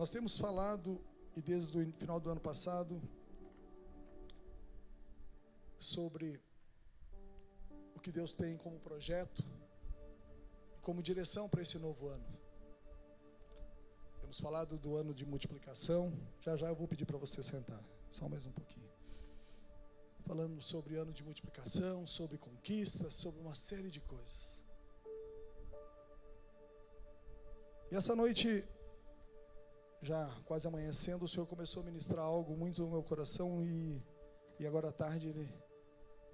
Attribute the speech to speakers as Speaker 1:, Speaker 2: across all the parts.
Speaker 1: Nós temos falado, e desde o final do ano passado, sobre o que Deus tem como projeto, como direção para esse novo ano. Temos falado do ano de multiplicação. Já já eu vou pedir para você sentar, só mais um pouquinho. Falando sobre ano de multiplicação, sobre conquistas, sobre uma série de coisas. E essa noite, já quase amanhecendo, o Senhor começou a ministrar algo muito no meu coração e agora à tarde Ele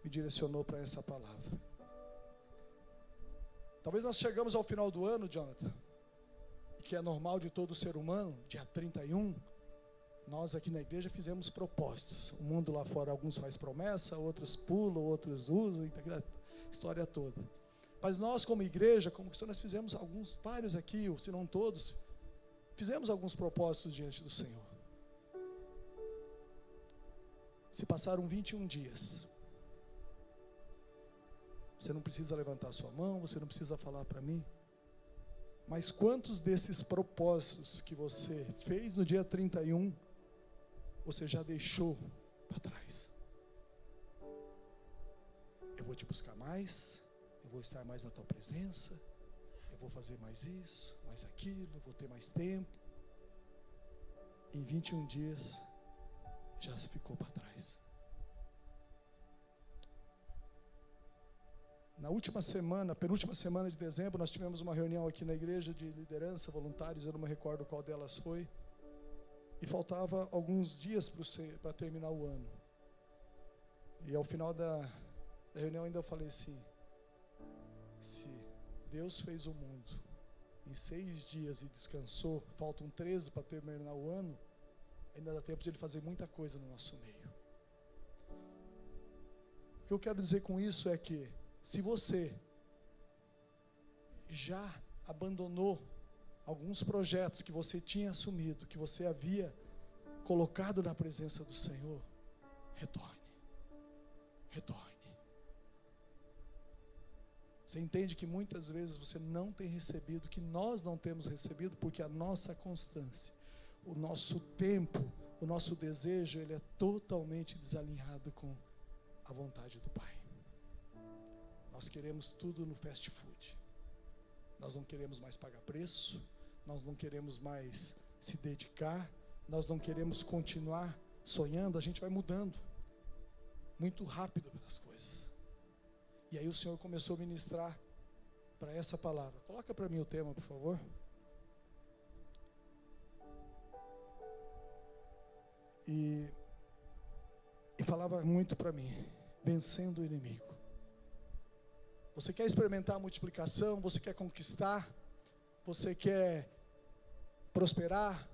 Speaker 1: me direcionou para essa palavra. Talvez nós chegamos ao final do ano, Jonathan, que é normal de todo ser humano, dia 31, nós aqui na igreja fizemos propósitos. O mundo lá fora, alguns faz promessa, outros pulam, outros usam, aquela história toda. Mas nós como igreja, como cristãos, nós fizemos vários aqui, ou se não todos, fizemos alguns propósitos diante do Senhor. Se passaram 21 dias. Você não precisa levantar sua mão, você não precisa falar para mim. Mas quantos desses propósitos que você fez no dia 31, você já deixou para trás? Eu vou te buscar mais, eu vou estar mais na tua presença, eu vou fazer mais isso, mais aquilo, eu vou ter mais tempo. Em 21 dias, já se ficou para trás. Na última semana, penúltima semana de dezembro, nós tivemos uma reunião aqui na igreja de liderança, voluntários, eu não me recordo qual delas foi. E faltava alguns dias para terminar o ano. E ao final da reunião ainda eu falei assim, se Deus fez o mundo em 6 dias e descansou, faltam 13 para terminar o ano, ainda dá tempo de Ele fazer muita coisa no nosso meio. O que eu quero dizer com isso é que, se você já abandonou alguns projetos que você tinha assumido, que você havia colocado na presença do Senhor, retorne. Você entende que muitas vezes você não tem recebido, que nós não temos recebido, porque a nossa constância, o nosso tempo, o nosso desejo, ele é totalmente desalinhado com a vontade do Pai. Nós queremos tudo no fast food. Nós não queremos mais pagar preço. Nós não queremos mais se dedicar. Nós não queremos continuar sonhando. A gente vai mudando muito rápido pelas coisas. E aí o Senhor começou a ministrar para essa palavra. Coloca para mim o tema, por favor. E falava muito para mim, vencendo o inimigo. Você quer experimentar a multiplicação, você quer conquistar, você quer prosperar,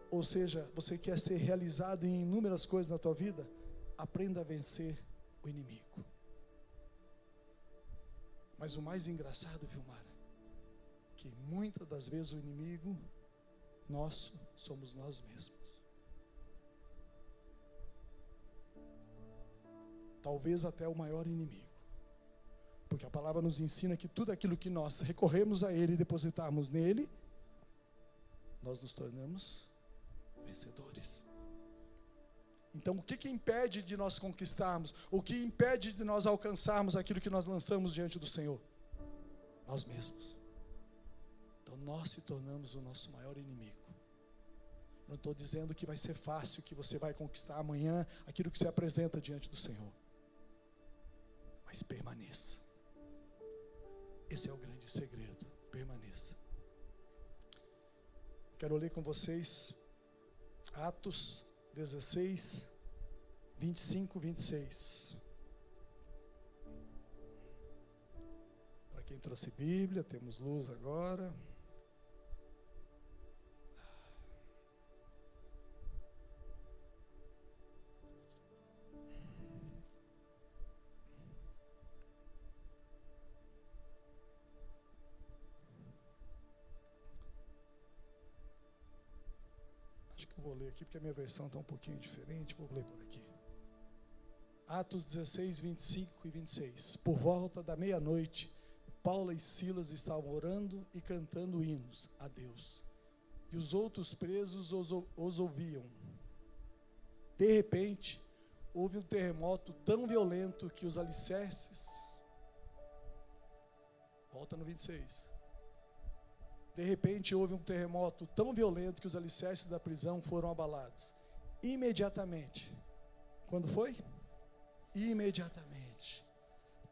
Speaker 1: ou seja, você quer ser realizado em inúmeras coisas na tua vida, aprenda a vencer o inimigo. Mas o mais engraçado, Vilmara, que muitas das vezes o inimigo nosso somos nós mesmos. Talvez até o maior inimigo. Porque a palavra nos ensina que tudo aquilo que nós recorremos a Ele e depositarmos nele, nós nos tornamos vencedores. Então, o que impede de nós conquistarmos? O que impede de nós alcançarmos aquilo que nós lançamos diante do Senhor? Nós mesmos. Então, nós se tornamos o nosso maior inimigo. Não estou dizendo que vai ser fácil, que você vai conquistar amanhã aquilo que se apresenta diante do Senhor. Mas permaneça. Esse é o grande segredo, permaneça. Quero ler com vocês Atos 16, 25, 26. Para quem trouxe Bíblia, temos luz agora. Vou ler aqui porque a minha versão está um pouquinho diferente. Vou ler por aqui. Atos 16, 25 e 26. Por volta da meia-noite, Paulo e Silas estavam orando e cantando hinos a Deus. e os outros presos os ouviam. De repente, houve um terremoto tão violento que os alicerces... Volta no 26. De repente, houve um terremoto tão violento que os alicerces da prisão foram abalados. Imediatamente. Quando foi? Imediatamente.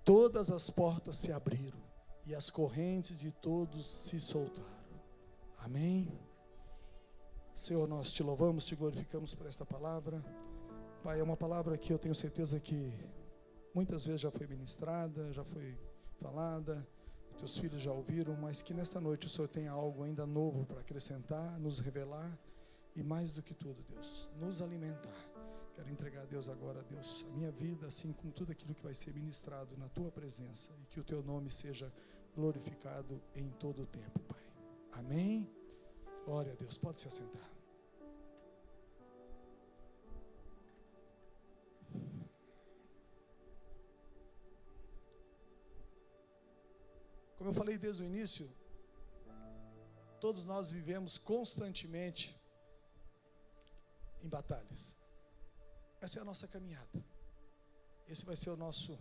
Speaker 1: Todas as portas se abriram e as correntes de todos se soltaram. Amém? Senhor, nós te louvamos, te glorificamos por esta palavra. Pai, é uma palavra que eu tenho certeza que muitas vezes já foi ministrada, já foi falada, teus filhos já ouviram, mas que nesta noite o Senhor tenha algo ainda novo para acrescentar, nos revelar e mais do que tudo, Deus, nos alimentar. Quero entregar a Deus agora, Deus, a minha vida, assim como tudo aquilo que vai ser ministrado na tua presença e que o teu nome seja glorificado em todo o tempo, Pai. Amém? Glória a Deus, pode se assentar. Como eu falei desde o início, todos nós vivemos constantemente em batalhas. Essa é a nossa caminhada. Esse vai ser o nosso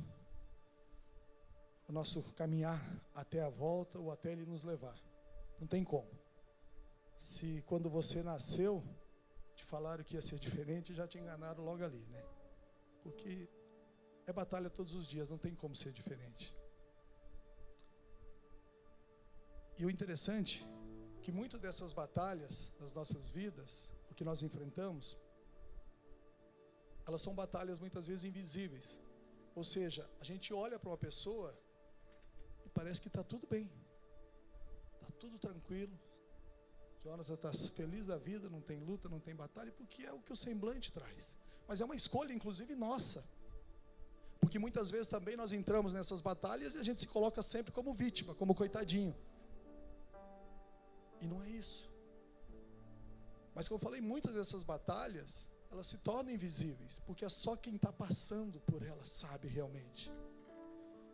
Speaker 1: caminhar até a volta ou até Ele nos levar. Não tem como. Se quando você nasceu, te falaram que ia ser diferente, já te enganaram logo ali, né? Porque é batalha todos os dias, não tem como ser diferente. E o interessante é que muitas dessas batalhas das nossas vidas, o que nós enfrentamos, elas são batalhas muitas vezes invisíveis. Ou seja, a gente olha para uma pessoa e parece que está tudo bem, está tudo tranquilo. Jonathan está feliz da vida, não tem luta, não tem batalha, porque é o que o semblante traz. Mas é uma escolha, inclusive, nossa. Porque muitas vezes também nós entramos nessas batalhas e a gente se coloca sempre como vítima, como coitadinho. E não é isso. Mas como eu falei, muitas dessas batalhas, elas se tornam invisíveis, porque é só quem está passando por elas sabe realmente.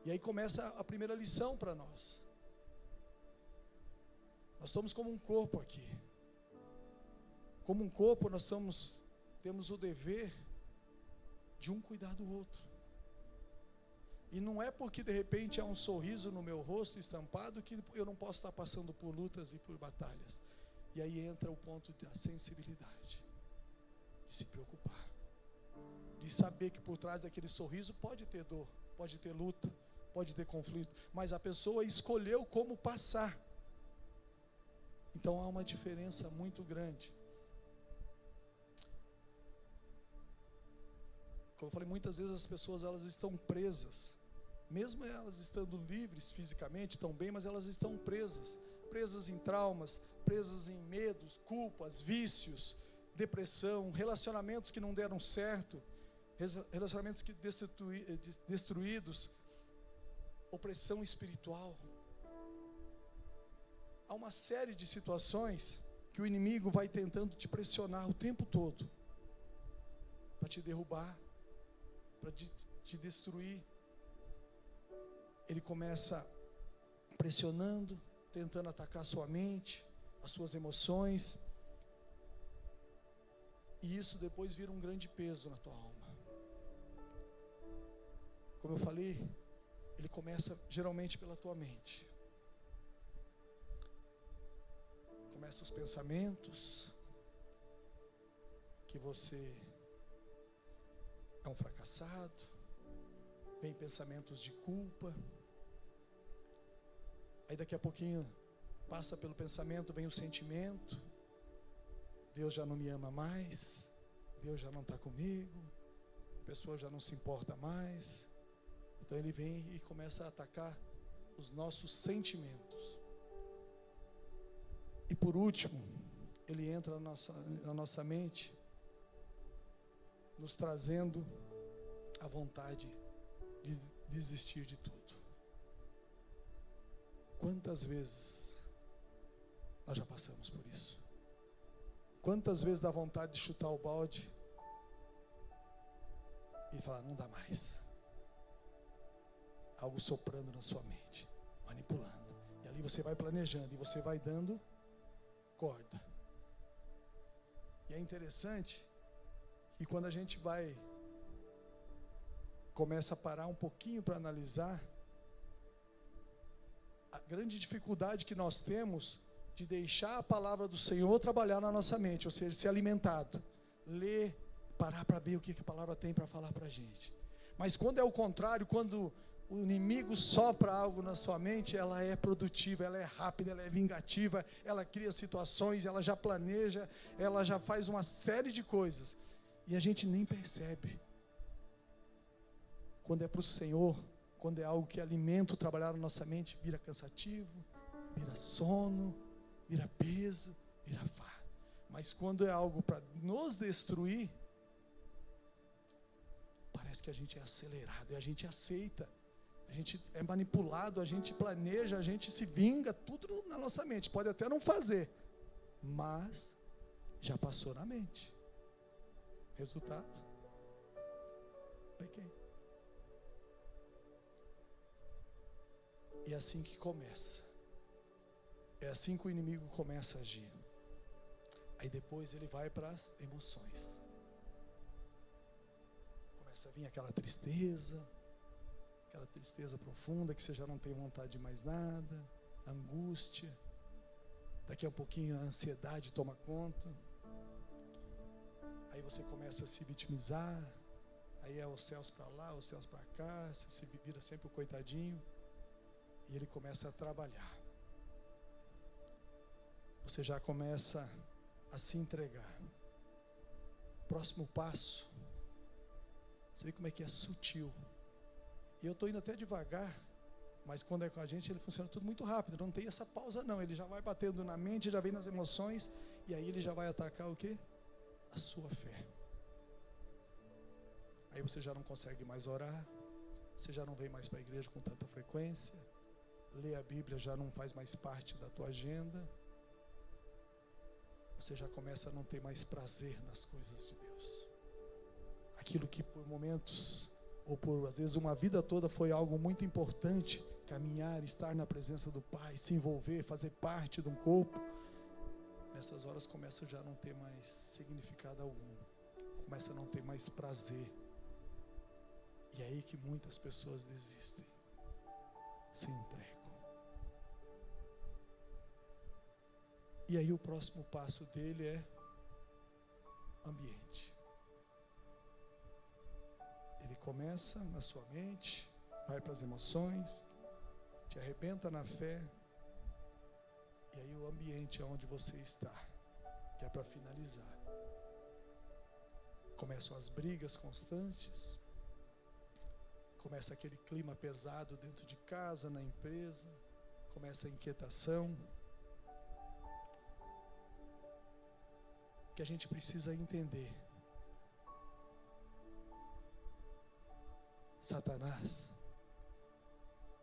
Speaker 1: E aí começa a primeira lição para nós. Nós estamos como um corpo aqui. Como um corpo, nós temos o dever de um cuidar do outro. E não é porque de repente há um sorriso no meu rosto estampado que eu não posso estar passando por lutas e por batalhas. E aí entra o ponto da sensibilidade, de se preocupar, de saber que por trás daquele sorriso pode ter dor, pode ter luta, pode ter conflito, mas a pessoa escolheu como passar. Então há uma diferença muito grande. Como eu falei, muitas vezes as pessoas elas estão presas, mesmo elas estando livres fisicamente, estão bem, mas elas estão presas em traumas, presas em medos, culpas, vícios, depressão, relacionamentos que não deram certo, relacionamentos que destruídos, opressão espiritual. Há uma série de situações que o inimigo vai tentando te pressionar o tempo todo, para te derrubar, para te destruir. Ele começa pressionando, tentando atacar a sua mente, as suas emoções, e isso depois vira um grande peso na tua alma. Como eu falei, ele começa geralmente pela tua mente. Começa os pensamentos que você é um fracassado, vem pensamentos de culpa, aí daqui a pouquinho passa pelo pensamento, vem o sentimento, Deus já não me ama mais, Deus já não está comigo, a pessoa já não se importa mais. Então ele vem e começa a atacar os nossos sentimentos. E por último, ele entra na nossa mente, nos trazendo a vontade de desistir de tudo. Quantas vezes nós já passamos por isso? Quantas vezes dá vontade de chutar o balde e falar, não dá mais. Algo soprando na sua mente, manipulando. E ali você vai planejando e você vai dando corda. E é interessante que quando a gente começa a parar um pouquinho para analisar, a grande dificuldade que nós temos de deixar a palavra do Senhor trabalhar na nossa mente, ou seja, ser alimentado, ler, parar para ver o que a palavra tem para falar para a gente. Mas quando é o contrário, quando o inimigo sopra algo na sua mente, ela é produtiva, ela é rápida, ela é vingativa, ela cria situações, ela já planeja, ela já faz uma série de coisas, e a gente nem percebe. Quando é para o Senhor, quando é algo que alimenta o trabalhar na nossa mente, vira cansativo, vira sono, vira peso, vira fardo. Mas quando é algo para nos destruir, parece que a gente é acelerado, e a gente aceita, a gente é manipulado, a gente planeja, a gente se vinga, tudo na nossa mente. Pode até não fazer, mas já passou na mente. Resultado? Pequei. E é assim que começa. É assim que o inimigo começa a agir. Aí depois ele vai para as emoções. Começa a vir aquela tristeza profunda, que você já não tem vontade de mais nada, angústia. Daqui a um pouquinho a ansiedade toma conta. Aí você começa a se vitimizar. Aí é os céus para lá, os céus para cá. Você se vira sempre o coitadinho. E ele começa a trabalhar. Você já começa a se entregar. Próximo passo. Você vê como é que é sutil. E eu estou indo até devagar, mas quando é com a gente, ele funciona tudo muito rápido. Não tem essa pausa não. Ele já vai batendo na mente, já vem nas emoções. E aí ele já vai atacar o quê? A sua fé. Aí você já não consegue mais orar. Você já não vem mais para a igreja com tanta frequência. Ler a Bíblia já não faz mais parte da tua agenda. Você já começa a não ter mais prazer nas coisas de Deus. Aquilo que por momentos, ou por às vezes uma vida toda, foi algo muito importante, caminhar, estar na presença do Pai, se envolver, fazer parte de um corpo, nessas horas começa já a não ter mais significado algum, começa a não ter mais prazer. E é aí que muitas pessoas desistem, se entregam. E aí o próximo passo dele é ambiente. Ele começa na sua mente, vai para as emoções, te arrebenta na fé. E aí o ambiente é onde você está, que é para finalizar. Começam as brigas constantes, começa aquele clima pesado dentro de casa, na empresa, começa a inquietação. Que a gente precisa entender. Satanás,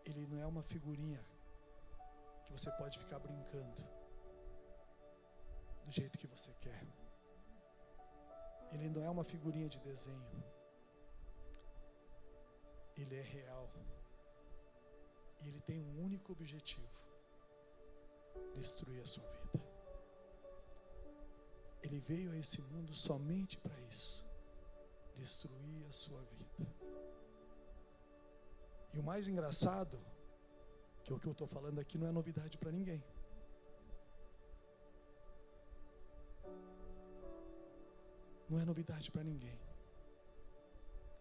Speaker 1: ele não é uma figurinha que você pode ficar brincando do jeito que você quer. Ele não é uma figurinha de desenho. Ele é real. E ele tem um único objetivo: destruir a sua vida. Ele veio a esse mundo somente para isso, destruir a sua vida. E o mais engraçado, que o que eu estou falando aqui não é novidade para ninguém. Não é novidade para ninguém.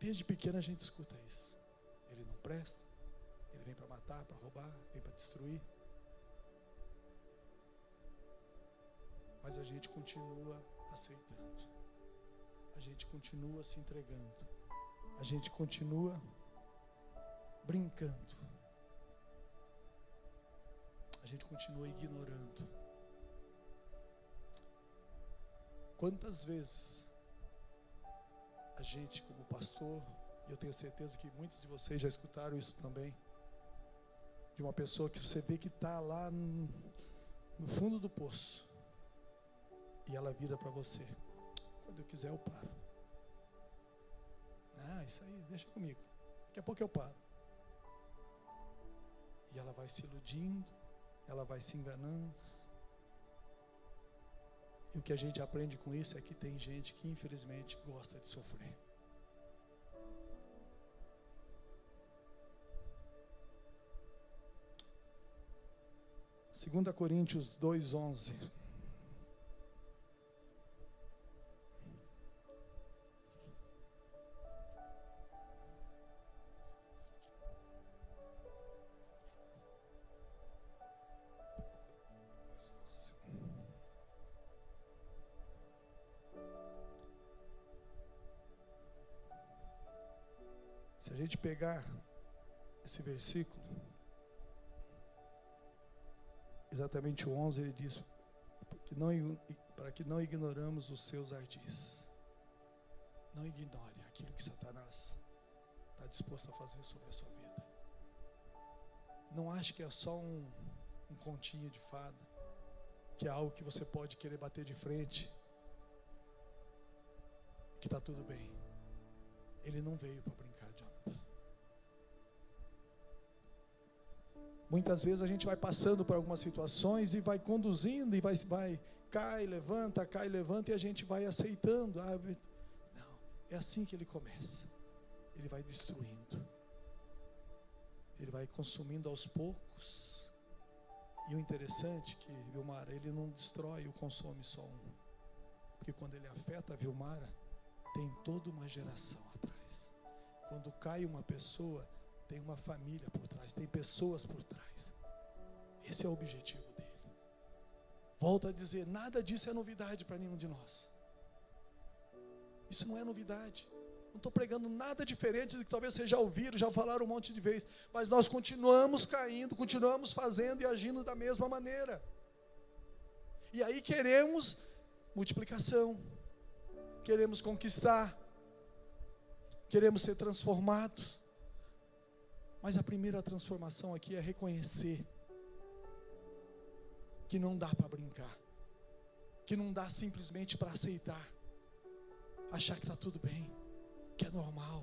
Speaker 1: Desde pequeno a gente escuta isso. Ele não presta, ele vem para matar, para roubar, vem para destruir. Mas a gente continua aceitando. A gente continua se entregando. A gente continua brincando. A gente continua ignorando. Quantas vezes a gente, como pastor, e eu tenho certeza que muitos de vocês já escutaram isso também, de uma pessoa que você vê que está lá no fundo do poço, e ela vira para você: quando eu quiser eu paro. Ah, isso aí, deixa comigo, daqui a pouco eu paro. E ela vai se iludindo, ela vai se enganando. E o que a gente aprende com isso é que tem gente que infelizmente gosta de sofrer. Segunda Coríntios 2:11. Se a gente pegar esse versículo, exatamente o 11, ele diz, para que não ignoramos os seus ardis. Não ignore aquilo que Satanás está disposto a fazer sobre a sua vida. Não ache que é só um continho de fada, que é algo que você pode querer bater de frente, que está tudo bem. Ele não veio para brincar, Jonathan. Muitas vezes a gente vai passando por algumas situações e vai conduzindo e vai cai, levanta, e a gente vai aceitando. Não, é assim que ele começa. Ele vai destruindo. Ele vai consumindo aos poucos. E o interessante é que Vilmara, ele não destrói ou consome só um. Porque quando ele afeta a Vilmara, tem toda uma geração atrás. Quando cai uma pessoa, tem uma família por trás, tem pessoas por trás. Esse é o objetivo dele. Volto a dizer, nada disso é novidade para nenhum de nós. Isso não é novidade. Não estou pregando nada diferente do que talvez vocês já ouviram, já falaram um monte de vezes. Mas nós continuamos caindo, continuamos fazendo e agindo da mesma maneira. E aí queremos multiplicação. Queremos conquistar. Queremos ser transformados. Mas a primeira transformação aqui é reconhecer que não dá para brincar, que não dá simplesmente para aceitar, achar que está tudo bem, que é normal.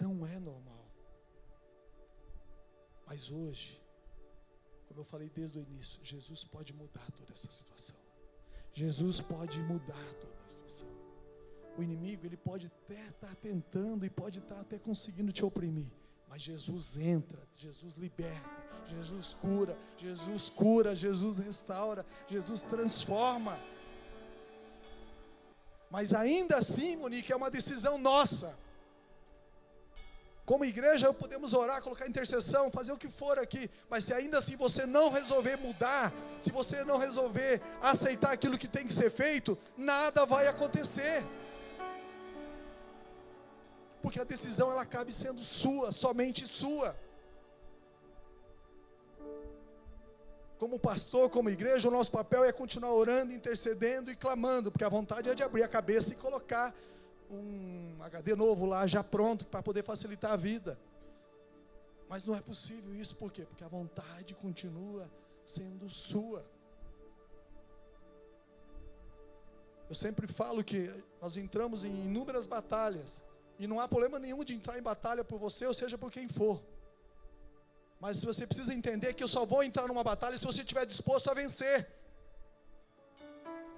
Speaker 1: Não é normal. Mas hoje, como eu falei desde o início, Jesus pode mudar toda essa situação. Jesus pode mudar toda a situação. O inimigo, ele pode até estar tentando e pode estar até conseguindo te oprimir. Mas Jesus entra, Jesus liberta, Jesus cura, Jesus restaura, Jesus transforma. Mas ainda assim, Monique, é uma decisão nossa. Como igreja, podemos orar, colocar intercessão, fazer o que for aqui. Mas se ainda assim você não resolver mudar, se você não resolver aceitar aquilo que tem que ser feito, nada vai acontecer. Porque a decisão, ela cabe sendo sua, somente sua. Como pastor, como igreja, o nosso papel é continuar orando, intercedendo e clamando, porque a vontade é de abrir a cabeça e colocar um HD novo lá, já pronto, para poder facilitar a vida. Mas não é possível isso, por quê? Porque a vontade continua sendo sua. Eu sempre falo que nós entramos em inúmeras batalhas, e não há problema nenhum de entrar em batalha por você, ou seja, por quem for. Mas você precisa entender que eu só vou entrar numa batalha se você estiver disposto a vencer.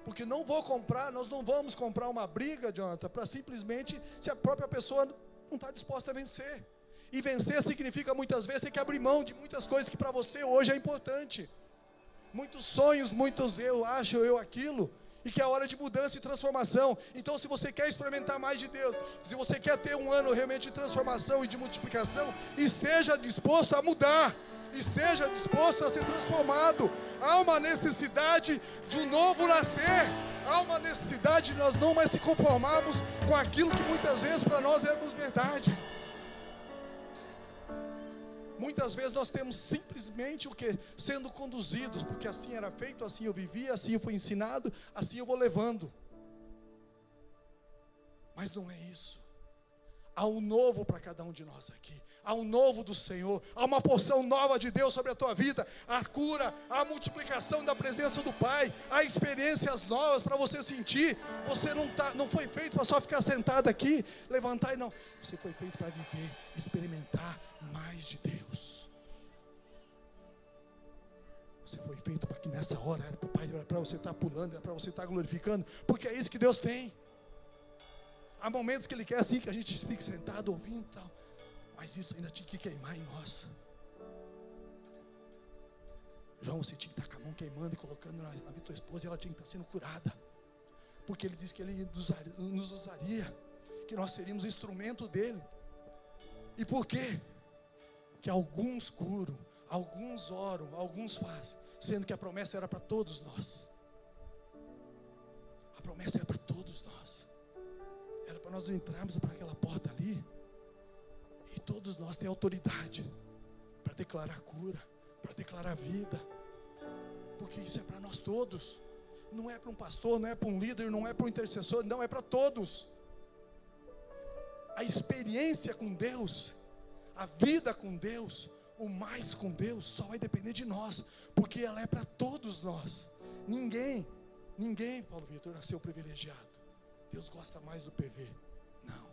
Speaker 1: Porque nós não vamos comprar uma briga, Jonathan, para simplesmente, se a própria pessoa não está disposta a vencer. E vencer significa muitas vezes ter que abrir mão de muitas coisas que para você hoje é importante. Muitos sonhos, muitos eu acho, eu aquilo. E que é a hora de mudança e transformação. Então, se você quer experimentar mais de Deus, se você quer ter um ano realmente de transformação e de multiplicação, esteja disposto a mudar, esteja disposto a ser transformado. Há uma necessidade de um novo nascer, há uma necessidade de nós não mais se conformarmos com aquilo que muitas vezes para nós éramos verdade. Muitas vezes nós temos simplesmente o que? Sendo conduzidos, porque assim era feito, assim eu vivia, assim eu fui ensinado, assim eu vou levando. Mas não é isso. Há um novo para cada um de nós aqui. Há um novo do Senhor. Há uma porção nova de Deus sobre a tua vida. A cura, a multiplicação da presença do Pai. Há experiências novas para você sentir. Você não foi feito para só ficar sentado aqui, levantar e não. Você foi feito para viver, experimentar mais de Deus. Você foi feito para que nessa hora, era para você estar pulando, era para você estar glorificando, porque é isso que Deus tem. Há momentos que Ele quer assim, que a gente fique sentado ouvindo e tal, mas isso ainda tinha que queimar em nós. João, você tinha que estar com a mão queimando e colocando na tua esposa, e ela tinha que estar sendo curada, porque Ele disse que Ele nos usaria, que nós seríamos instrumento dEle. E por quê? Que alguns curam, alguns oram, alguns fazem, sendo que a promessa era para todos nós. A promessa era para todos nós. Era para nós entrarmos para aquela porta ali, e todos nós temos autoridade para declarar cura, para declarar vida, porque isso é para nós todos. Não é para um pastor, não é para um líder, não é para um intercessor, não, é para todos. A experiência com Deus, a vida com Deus, o mais com Deus, só vai depender de nós, porque ela é para todos nós. Ninguém, Paulo Vitor, nasceu privilegiado. Deus gosta mais do PV. Não.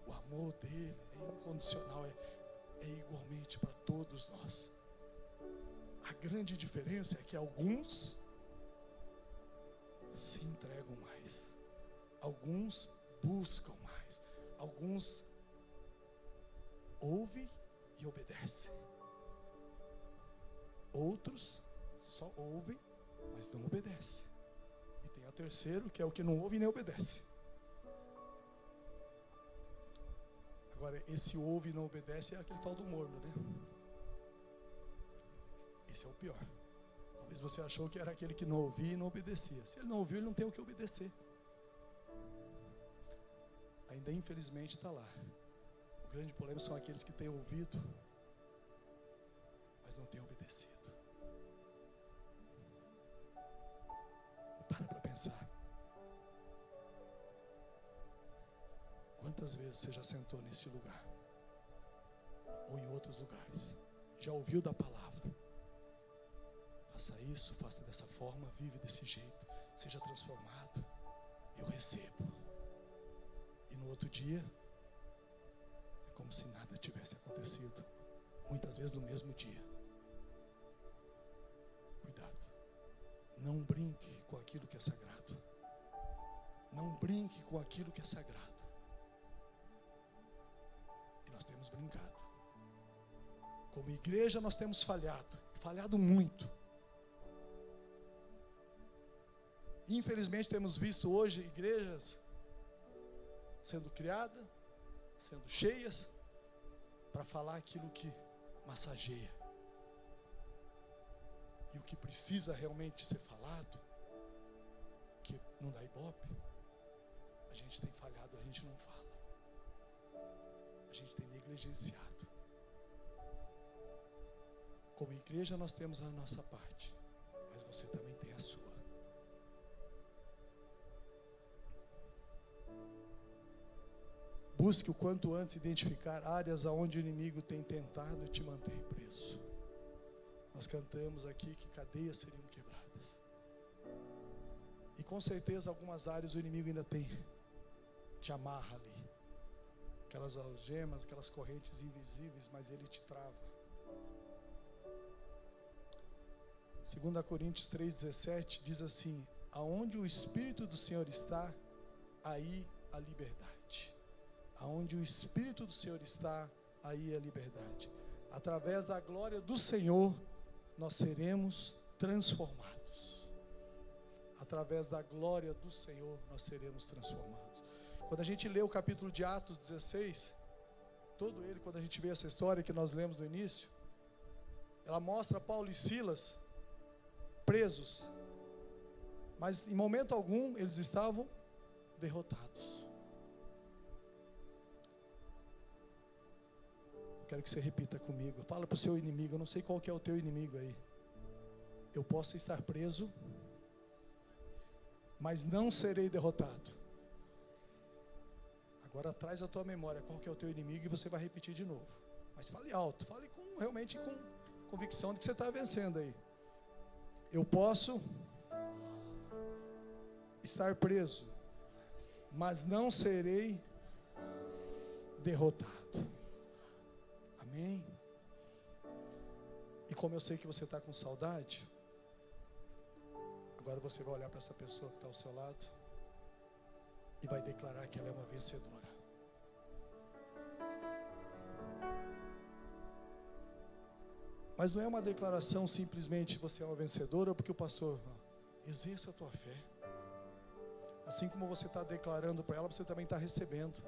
Speaker 1: O amor dele é incondicional, é igualmente para todos nós. A grande diferença é que alguns se entregam mais, alguns buscam mais, alguns ouvem e obedecem, outros só ouvem, mas não obedecem. E tem o terceiro, que é o que não ouve e nem obedece. Agora, esse ouve e não obedece é aquele tal do morno, né? Esse é o pior. Talvez você achou que era aquele que não ouvia e não obedecia. Se ele não ouviu, ele não tem o que obedecer. Ainda infelizmente está lá. O grande problema são aqueles que têm ouvido, mas não têm obedecido. Para pensar. Quantas vezes você já sentou nesse lugar? Ou em outros lugares? Já ouviu da palavra? Faça isso, faça dessa forma, vive desse jeito, seja transformado. Eu recebo. E no outro dia, é como se nada tivesse acontecido. Muitas vezes no mesmo dia. Cuidado. Não brinque com aquilo que é sagrado. Não brinque com aquilo que é sagrado. E nós temos brincado. Como igreja nós temos falhado. Falhado muito. Infelizmente temos visto hoje igrejas sendo criadas, sendo cheias, para falar aquilo que massageia. E o que precisa realmente ser falado, que não dá ibope, a gente tem falhado, a gente não fala. A gente tem negligenciado. Como igreja nós temos a nossa parte, mas você também tem a sua. Busque o quanto antes identificar áreas onde o inimigo tem tentado te manter preso. Nós cantamos aqui que cadeias seriam quebradas. E com certeza algumas áreas o inimigo ainda te amarra ali. Aquelas algemas, aquelas correntes invisíveis, mas ele te trava. 2 Coríntios 3,17 diz assim: aonde o Espírito do Senhor está, aí a liberdade. Aonde o Espírito do Senhor está, aí é a liberdade. Através da glória do Senhor, nós seremos transformados. Através da glória do Senhor, nós seremos transformados. Quando a gente lê o capítulo de Atos 16, todo ele, quando a gente vê essa história que nós lemos no início, ela mostra Paulo e Silas presos, mas em momento algum eles estavam derrotados. Quero que você repita comigo. Fala para o seu inimigo. Eu não sei qual que é o teu inimigo aí. Eu posso estar preso, mas não serei derrotado. Agora traz a tua memória qual que é o teu inimigo e você vai repetir de novo. Mas fale alto. Fale realmente com convicção de que você está vencendo aí. Eu posso estar preso, mas não serei derrotado. Amém? E como eu sei que você está com saudade, agora você vai olhar para essa pessoa que está ao seu lado e vai declarar que ela é uma vencedora. Mas não é uma declaração simplesmente você é uma vencedora, porque o pastor, não, exerça a tua fé. Assim como você está declarando para ela, você também está recebendo.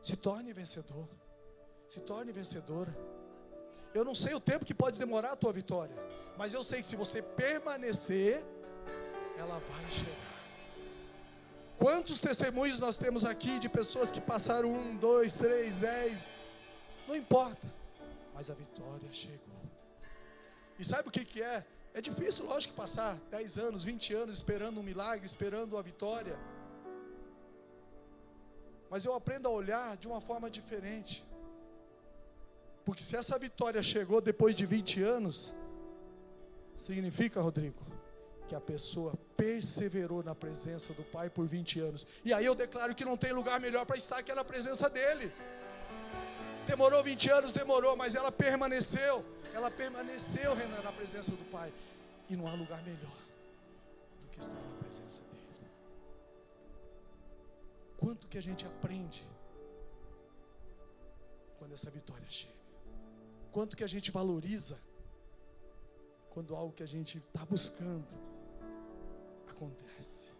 Speaker 1: Se torne vencedor, se torne vencedora. Eu não sei o tempo que pode demorar a tua vitória, mas eu sei que se você permanecer, ela vai chegar. Quantos testemunhos nós temos aqui de pessoas que passaram 1, 2, 3, 10, não importa, mas a vitória chegou. E sabe o que é? É difícil, lógico, passar 10 anos, 20 anos esperando um milagre, esperando a vitória. Mas eu aprendo a olhar de uma forma diferente. Porque se essa vitória chegou depois de 20 anos, significa, Rodrigo, que a pessoa perseverou na presença do Pai por 20 anos. E aí eu declaro que não tem lugar melhor para estar que na presença dEle. Demorou 20 anos, demorou, mas ela permaneceu, Renan, na presença do Pai. E não há lugar melhor do que estar na presença dEle. Quanto que a gente aprende quando essa vitória chega? Quanto que a gente valoriza quando algo que a gente está buscando acontece?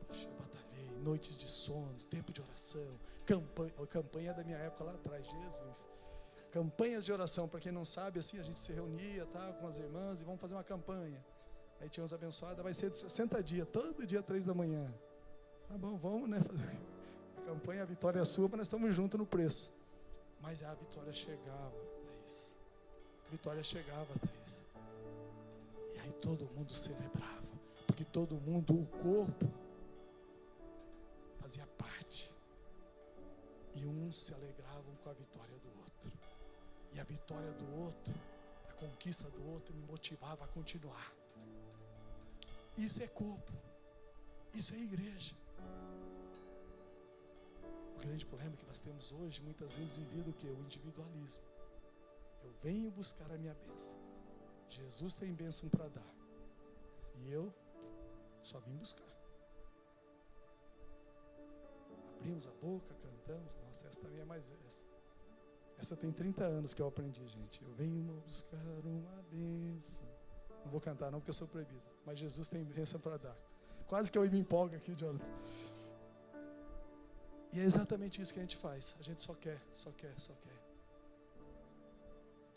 Speaker 1: Poxa, eu batalhei, noites de sono, tempo de oração, campanha da minha época lá atrás, Jesus. Campanhas de oração, para quem não sabe, assim, a gente se reunia, tá, com as irmãs e vamos fazer uma campanha. Aí tinha uns abençoados, vai ser de 60 dias, todo dia 3 da manhã. Tá bom, vamos, né, fazer a campanha, a vitória é sua, mas nós estamos juntos no preço. Mas a vitória chegava, Thaís. A vitória chegava, Thaís. E aí todo mundo celebrava, porque todo mundo, o corpo, fazia parte. E uns se alegravam com a vitória do outro. E a vitória do outro, a conquista do outro me motivava a continuar. Isso é corpo. Isso é igreja. O grande problema que nós temos hoje, muitas vezes vivido o quê? O individualismo. Eu venho buscar a minha bênção. Jesus tem bênção para dar. E eu só vim buscar. Abrimos a boca, cantamos. Nossa, essa também é mais essa. Essa tem 30 anos que eu aprendi, gente. Eu venho buscar uma bênção. Não vou cantar não, porque eu sou proibido. Mas Jesus tem bênção para dar. Quase que eu me empolgo aqui, Jonathan. E é exatamente isso que a gente faz. A gente só quer.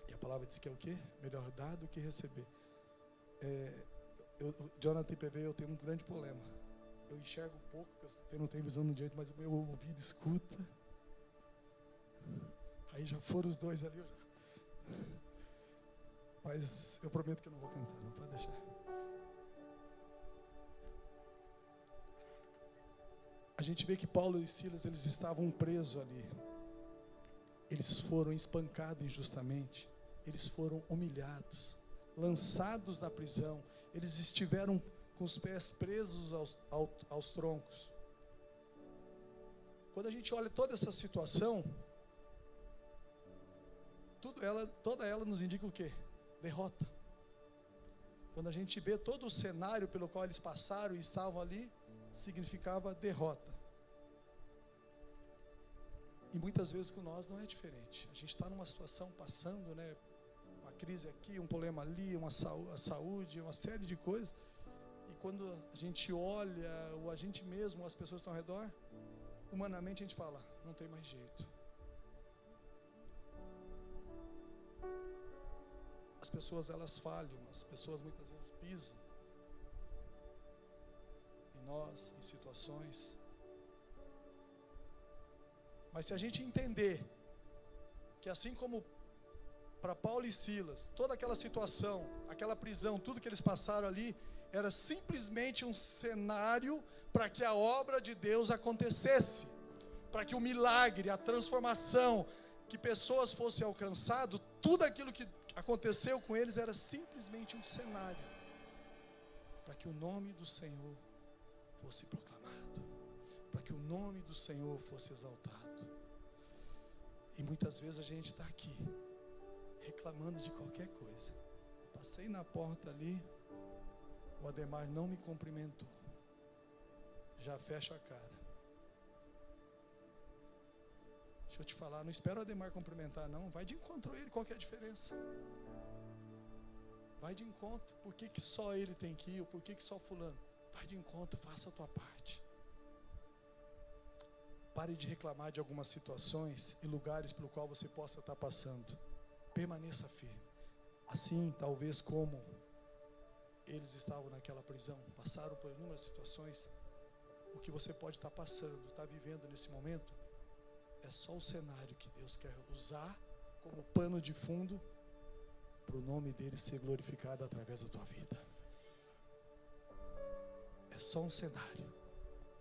Speaker 1: E a palavra diz que é o quê? Melhor dar do que receber. Jonathan e PV, eu tenho um grande problema. Eu enxergo um pouco, eu não tenho visão no direito, mas o meu ouvido escuta. Aí já foram os dois ali, mas eu prometo que eu não vou cantar, não pode deixar. A gente vê que Paulo e Silas, eles estavam presos ali. Eles foram espancados injustamente. Eles foram humilhados, lançados na prisão. Eles estiveram com os pés presos aos troncos. Quando a gente olha toda essa situação, toda ela nos indica o quê? Derrota. Quando a gente vê todo o cenário pelo qual eles passaram e estavam ali, significava derrota. E muitas vezes com nós não é diferente. A gente está numa situação passando, né? Uma crise aqui, um problema ali, a saúde, uma série de coisas. E quando a gente olha, ou a gente mesmo, as pessoas que estão ao redor, humanamente a gente fala, não tem mais jeito. As pessoas, elas falham, as pessoas muitas vezes pisam em nós, em situações. Mas se a gente entender que assim como para Paulo e Silas, toda aquela situação, aquela prisão, tudo que eles passaram ali, era simplesmente um cenário para que a obra de Deus acontecesse, para que o milagre, a transformação, que pessoas fossem alcançadas, tudo aquilo que aconteceu com eles era simplesmente um cenário para que o nome do Senhor fosse proclamado, para que o nome do Senhor fosse exaltado. E muitas vezes a gente está aqui reclamando de qualquer coisa. Passei na porta ali, o Ademar não me cumprimentou. Já fecha a cara. Deixa eu te falar, não espera o Ademar cumprimentar não, vai de encontro a ele, qual que é a diferença? Vai de encontro, por que só ele tem que ir, ou por que só fulano? Vai de encontro, faça a tua parte. Pare de reclamar de algumas situações e lugares pelo qual você possa estar passando. Permaneça firme. Assim, talvez como eles estavam naquela prisão, passaram por inúmeras situações, o que você pode estar passando, estar vivendo nesse momento, é só o cenário que Deus quer usar como pano de fundo para o nome dele ser glorificado através da tua vida. É só um cenário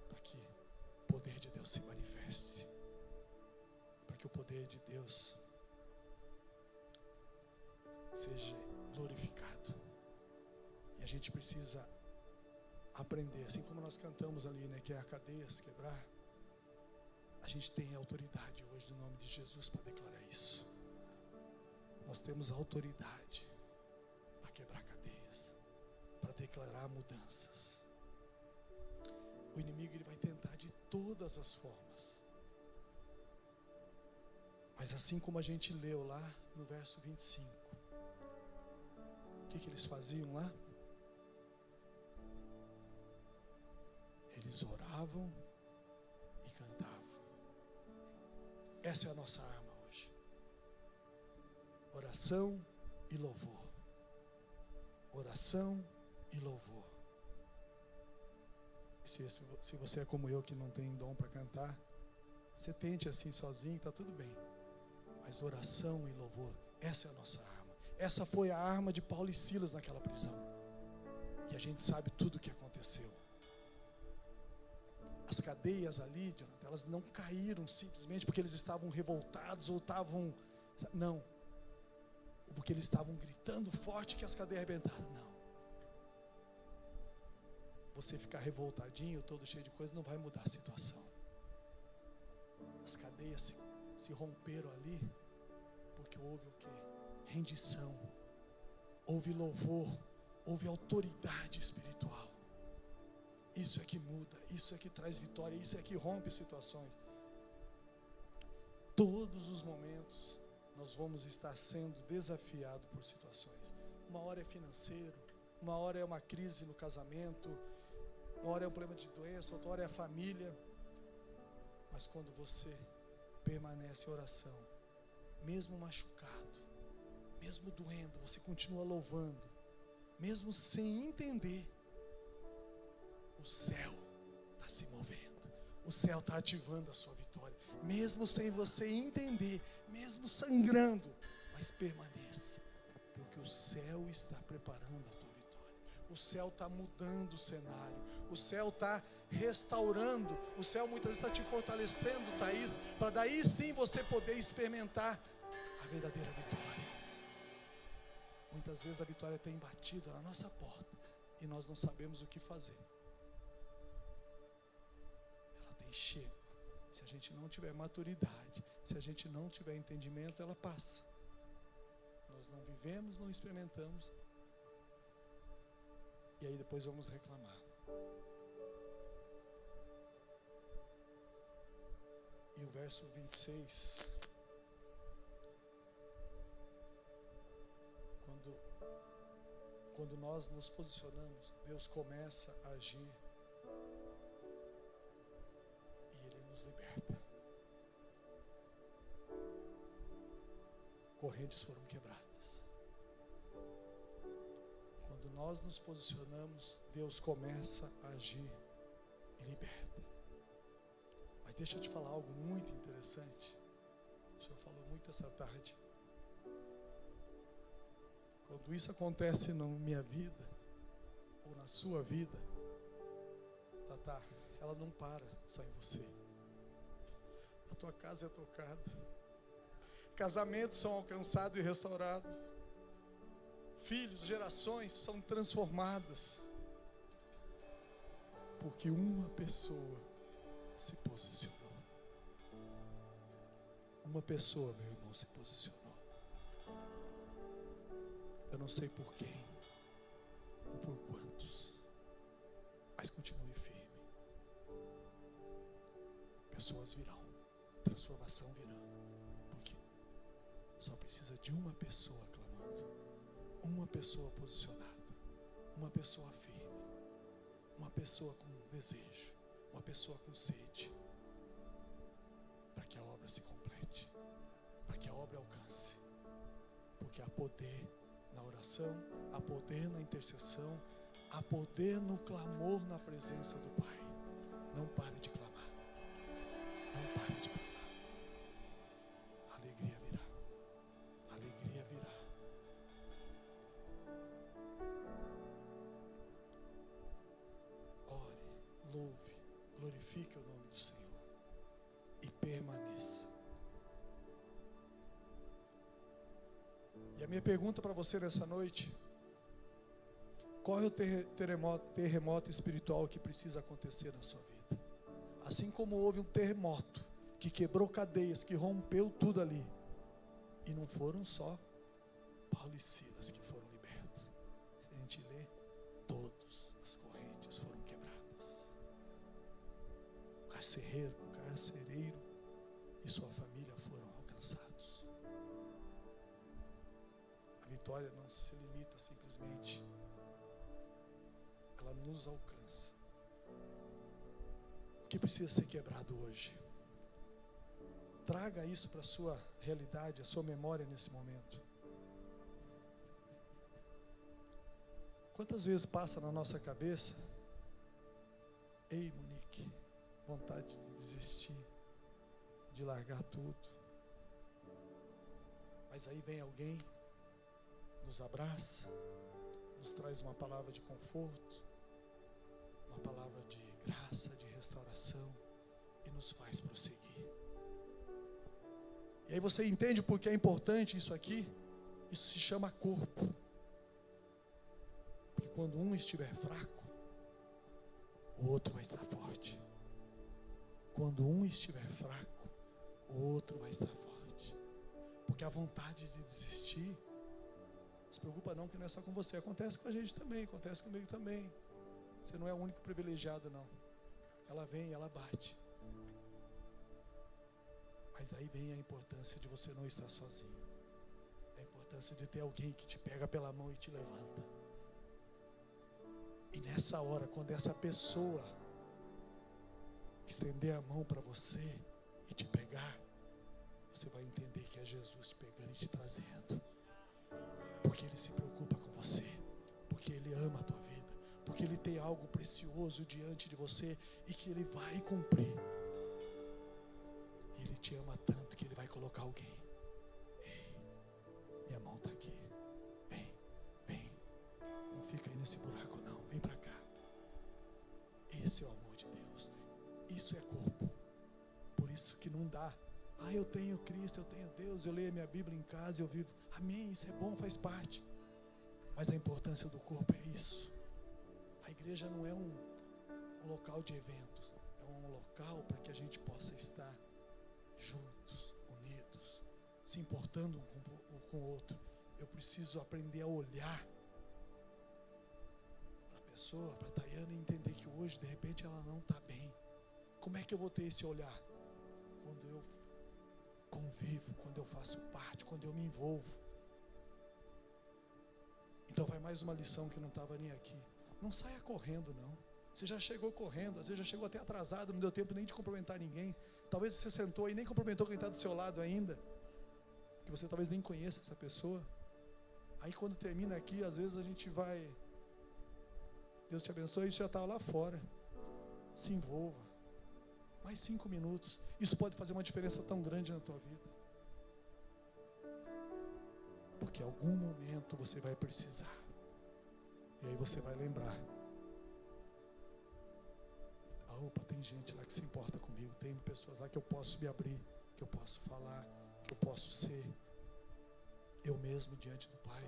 Speaker 1: para que o poder de Deus se manifeste, para que o poder de Deus seja glorificado. E a gente precisa aprender, assim como nós cantamos ali, né, que é a cadeias quebrar. A gente tem autoridade hoje no nome de Jesus para declarar isso. Nós temos autoridade para quebrar cadeias, para declarar mudanças. O inimigo ele vai tentar de todas as formas. Mas assim como a gente leu lá no verso 25, o que eles faziam lá? Eles oravam e cantavam. Essa é a nossa arma hoje. Oração e louvor. Oração e louvor. Se você é como eu que não tem dom para cantar, você tente assim sozinho, está tudo bem. Mas oração e louvor, essa é a nossa arma. Essa foi a arma de Paulo e Silas naquela prisão. E a gente sabe tudo o que aconteceu. As cadeias ali, elas não caíram simplesmente porque eles estavam revoltados ou estavam... Não. Ou porque eles estavam gritando forte que as cadeias arrebentaram. Não. Você ficar revoltadinho, todo cheio de coisa, não vai mudar a situação. As cadeias se romperam ali porque houve o quê? Rendição. Houve louvor. Houve autoridade espiritual. Isso é que muda, isso é que traz vitória, isso é que rompe situações. Todos os momentos nós vamos estar sendo desafiados por situações. Uma hora é financeiro, uma hora é uma crise no casamento, uma hora é um problema de doença, outra hora é a família. Mas quando você permanece em oração, mesmo machucado, mesmo doendo, você continua louvando, mesmo sem entender, o céu está se movendo, o céu está ativando a sua vitória, mesmo sem você entender, mesmo sangrando, mas permaneça, porque o céu está preparando a tua vitória, o céu está mudando o cenário, o céu está restaurando, o céu muitas vezes está te fortalecendo, Thaís, para daí sim você poder experimentar a verdadeira vitória. Muitas vezes a vitória tem batido na nossa porta e nós não sabemos o que fazer. Chega. Se a gente não tiver maturidade, se a gente não tiver entendimento, ela passa. Nós não vivemos, não experimentamos, e aí depois vamos reclamar. E o verso 26, quando nós nos posicionamos, Deus começa a agir. Nos liberta. Correntes foram quebradas. Quando nós nos posicionamos, Deus começa a agir e liberta. Mas deixa eu te falar algo muito interessante. O Senhor falou muito essa tarde. Quando isso acontece na minha vida ou na sua vida, Tatá, ela não para só em você. A tua casa é tocada, casamentos são alcançados e restaurados, filhos, gerações são transformadas, porque uma pessoa se posicionou. Uma pessoa, meu irmão, se posicionou. Eu não sei por quem ou por quantos, mas continue firme. Pessoas virão, transformação virá, porque só precisa de uma pessoa clamando, uma pessoa posicionada, uma pessoa firme, uma pessoa com desejo, uma pessoa com sede, para que a obra se complete, para que a obra alcance, porque há poder na oração, há poder na intercessão, há poder no clamor na presença do Pai. Não pare de clamar, não pare de clamar. A alegria virá, a alegria virá. Ore, louve, glorifique o nome do Senhor e permaneça. E a minha pergunta para você nessa noite: qual é o terremoto espiritual que precisa acontecer na sua vida? Assim como houve um terremoto que quebrou cadeias, que rompeu tudo ali, e não foram só Paulo e Silas que foram libertos. Se a gente lê, todas as correntes foram quebradas. O carcereiro e sua família foram alcançados. A vitória não se limita simplesmente, ela nos alcança. O que precisa ser quebrado hoje? Traga isso para a sua realidade, a sua memória nesse momento. Quantas vezes passa na nossa cabeça: ei, Monique, vontade de desistir, de largar tudo. Mas aí vem alguém, nos abraça, nos traz uma palavra de conforto, uma palavra de graça, de restauração, e nos faz prosseguir. E aí você entende por que é importante isso aqui? Isso se chama corpo. Porque quando um estiver fraco, o outro vai estar forte. Quando um estiver fraco, o outro vai estar forte. Porque a vontade de desistir, não se preocupa não, que não é só com você, acontece com a gente também, acontece comigo também. Você não é o único privilegiado não. Ela vem, ela bate. Mas aí vem a importância de você não estar sozinho. A importância de ter alguém que te pega pela mão e te levanta. E nessa hora, quando essa pessoa estender a mão para você e te pegar, você vai entender que é Jesus te pegando e te trazendo. Porque Ele se preocupa com você, porque Ele ama a tua vida, porque Ele tem algo precioso diante de você e que Ele vai cumprir. Ele te ama tanto que Ele vai colocar alguém. Ei, minha mão está aqui, vem, não fica aí nesse buraco não, vem para cá. Esse é o amor de Deus, isso é corpo. Por isso que não dá, eu tenho Cristo, eu tenho Deus, eu leio a minha Bíblia em casa, eu vivo, amém, isso é bom, faz parte. Mas a importância do corpo é isso. A igreja não é um local de eventos, é um local para que a gente possa estar juntos, unidos, se importando um com o outro. Eu preciso aprender a olhar para a pessoa, para a Tayana, e entender que hoje de repente ela não está bem. Como é que eu vou ter esse olhar? Quando eu convivo, quando eu faço parte, quando eu me envolvo. Então vai mais uma lição que não estava nem aqui. Não saia correndo não. Você já chegou correndo, às vezes já chegou até atrasado, não deu tempo nem de cumprimentar ninguém. Talvez você sentou e nem cumprimentou quem está do seu lado ainda, que você talvez nem conheça essa pessoa. Aí quando termina aqui, às vezes a gente vai, Deus te abençoe, e isso já está lá fora. Se envolva. Mais 5 minutos. Isso pode fazer uma diferença tão grande na tua vida. Porque em algum momento você vai precisar. E aí você vai lembrar. Opa, tem gente lá que se importa comigo. Tem pessoas lá que eu posso me abrir, que eu posso falar, que eu posso ser eu mesmo diante do Pai.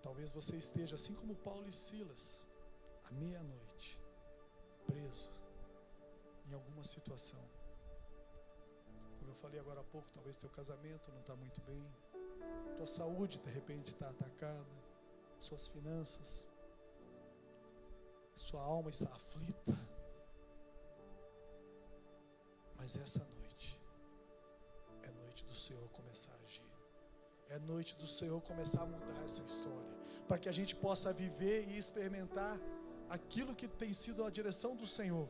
Speaker 1: Talvez você esteja assim como Paulo e Silas, à meia-noite, preso em alguma situação. Como eu falei agora há pouco, talvez teu casamento não está muito bem, tua saúde de repente está atacada, suas finanças, sua alma está aflita. Mas essa noite é noite do Senhor começar a agir. É noite do Senhor começar a mudar essa história, para que a gente possa viver e experimentar aquilo que tem sido a direção do Senhor.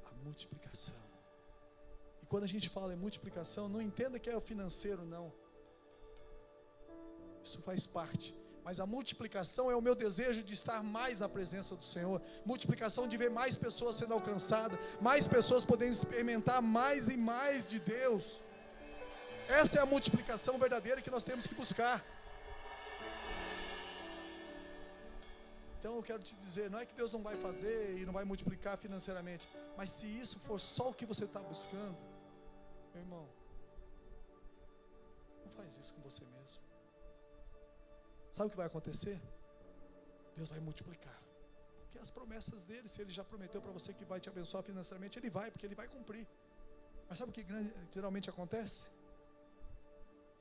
Speaker 1: A multiplicação. E quando a gente fala em multiplicação, não entenda que é o financeiro, não. Isso faz parte. Mas a multiplicação é o meu desejo de estar mais na presença do Senhor. Multiplicação de ver mais pessoas sendo alcançadas, mais pessoas podendo experimentar mais e mais de Deus. Essa é a multiplicação verdadeira que nós temos que buscar. Então eu quero te dizer, não é que Deus não vai fazer e não vai multiplicar financeiramente, mas se isso for só o que você está buscando, meu irmão, não faz isso com você mesmo. Sabe o que vai acontecer? Deus vai multiplicar, porque as promessas dele, se ele já prometeu para você que vai te abençoar financeiramente, ele vai, porque ele vai cumprir. Mas sabe o que geralmente acontece?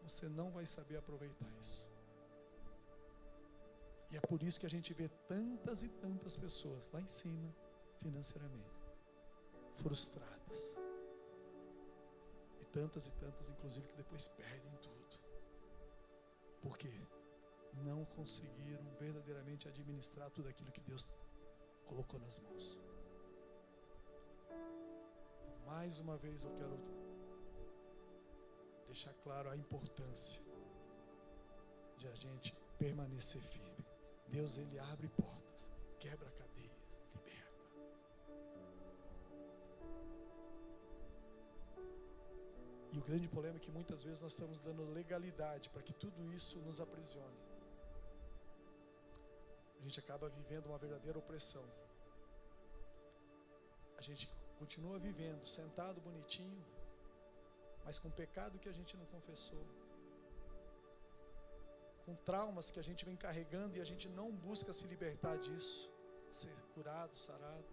Speaker 1: Você não vai saber aproveitar isso. E é por isso que a gente vê tantas e tantas pessoas lá em cima, financeiramente, frustradas. E tantas, inclusive, que depois perdem tudo. Por quê? Não conseguiram verdadeiramente administrar tudo aquilo que Deus colocou nas mãos. Então, mais uma vez eu quero deixar claro a importância de a gente permanecer firme. Deus, ele abre portas, quebra cadeias, liberta. E o grande problema é que muitas vezes nós estamos dando legalidade para que tudo isso nos aprisione. A gente acaba vivendo uma verdadeira opressão. A gente continua vivendo sentado bonitinho, mas com pecado que a gente não confessou, com traumas que a gente vem carregando e a gente não busca se libertar disso, ser curado, sarado.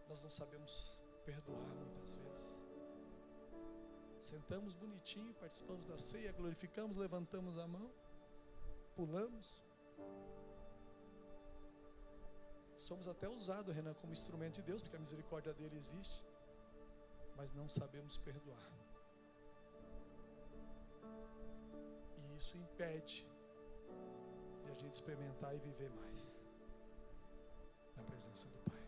Speaker 1: Nós não sabemos perdoar muitas vezes. Sentamos bonitinho, participamos da ceia, glorificamos, levantamos a mão, pulamos. Somos até usados, Renan, como instrumento de Deus, porque a misericórdia dele existe, mas não sabemos perdoar. E isso impede de a gente experimentar e viver mais na presença do Pai.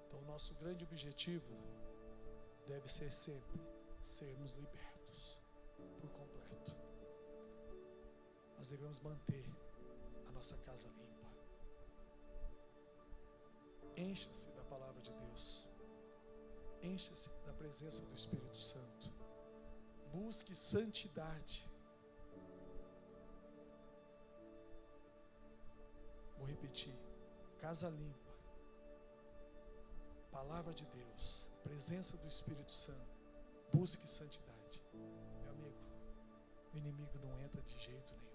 Speaker 1: Então o nosso grande objetivo deve ser sempre sermos libertos por completo. Nós devemos manter a nossa casa limpa. Encha-se da palavra de Deus. Encha-se da presença do Espírito Santo. Busque santidade. Vou repetir: casa limpa, palavra de Deus, presença do Espírito Santo. Busque santidade. Meu amigo, o inimigo não entra de jeito nenhum.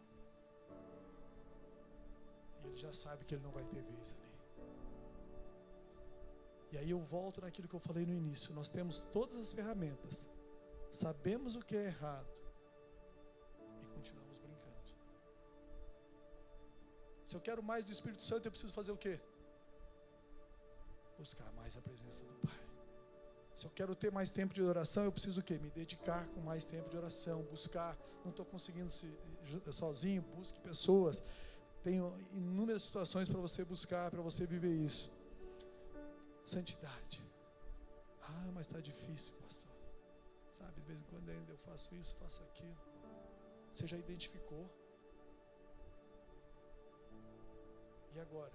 Speaker 1: E ele já sabe que ele não vai ter vez ali. E aí eu volto naquilo que eu falei no início. Nós temos todas as ferramentas, sabemos o que é errado e continuamos brincando. Se eu quero mais do Espírito Santo, eu preciso fazer o quê? Buscar mais a presença do Pai. Se eu quero ter mais tempo de oração, eu preciso o quê? Me dedicar com mais tempo de oração, buscar. Não estou conseguindo sozinho, busque pessoas. Tenho inúmeras situações para você buscar, para você viver isso. Santidade. Ah, mas está difícil, pastor. Sabe, de vez em quando ainda eu faço isso, faço aquilo. Você já identificou. E agora?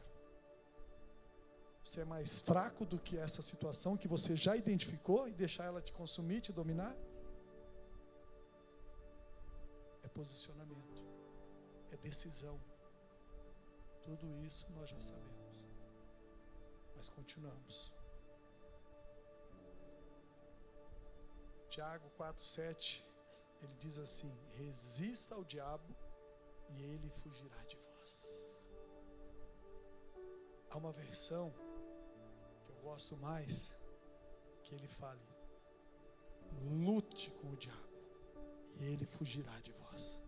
Speaker 1: Você é mais fraco do que essa situação que você já identificou e deixar ela te consumir, te dominar? É posicionamento. É decisão. Tudo isso nós já sabemos. Mas continuamos. Tiago 4,7, ele diz assim: resista ao diabo e ele fugirá de vós. Há uma versão que eu gosto mais, que ele fale: lute com o diabo e ele fugirá de vós.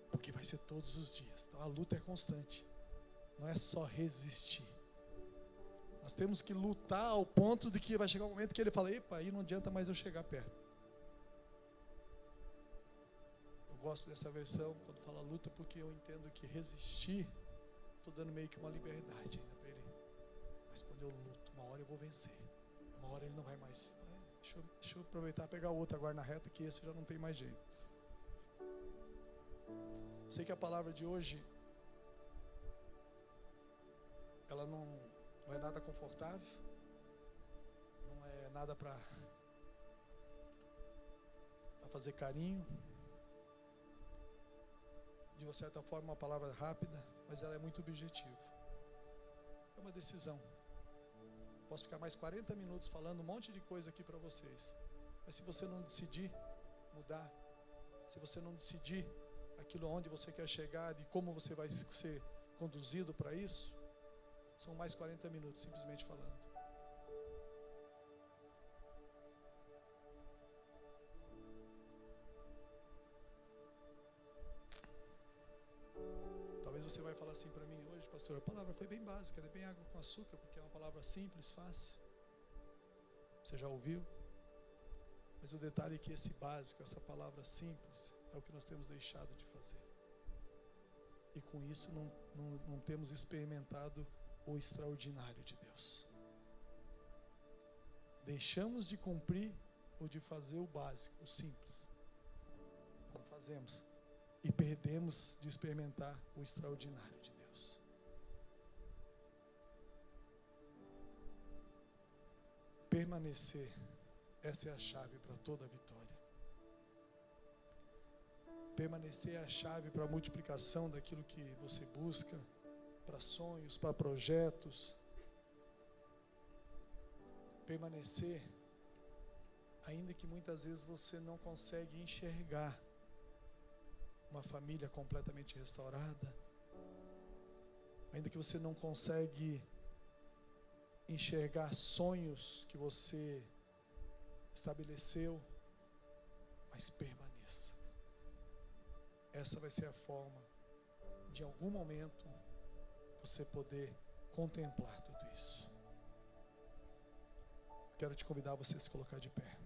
Speaker 1: Porque vai ser todos os dias. Então a luta é constante. Não é só resistir. Nós temos que lutar ao ponto de que vai chegar um momento que ele fala: epa, aí não adianta mais eu chegar perto. Eu gosto dessa versão quando fala luta, porque eu entendo que resistir, estou dando meio que uma liberdade ainda para ele. Mas quando eu luto, uma hora eu vou vencer. Uma hora ele não vai mais. Deixa eu aproveitar e pegar outro agora na reta, que esse já não tem mais jeito. Sei que a palavra de hoje, ela não é nada confortável, não é nada para fazer carinho. De uma certa forma, uma palavra rápida, mas ela é muito objetiva. É uma decisão. Posso ficar mais 40 minutos falando um monte de coisa aqui para vocês, mas se você não decidir mudar, se você não decidir aquilo onde você quer chegar e como você vai ser conduzido para isso, são mais 40 minutos simplesmente falando. Talvez você vai falar assim para mim hoje: pastor, a palavra foi bem básica, ela é bem água com açúcar, porque é uma palavra simples, fácil. Você já ouviu? Mas o detalhe é que esse básico, essa palavra simples, é o que nós temos deixado de fazer. E com isso não temos experimentado o extraordinário de Deus. Deixamos de cumprir ou de fazer o básico, o simples. Não fazemos. E perdemos de experimentar o extraordinário de Deus. Permanecer, essa é a chave para toda a vitória. Permanecer é a chave para a multiplicação daquilo que você busca, para sonhos, para projetos. Permanecer, ainda que muitas vezes você não consegue enxergar uma família completamente restaurada, ainda que você não consegue enxergar sonhos que você estabeleceu, mas permaneça. Essa vai ser a forma de, em algum momento, você poder contemplar tudo isso. Quero te convidar a você a se colocar de pé.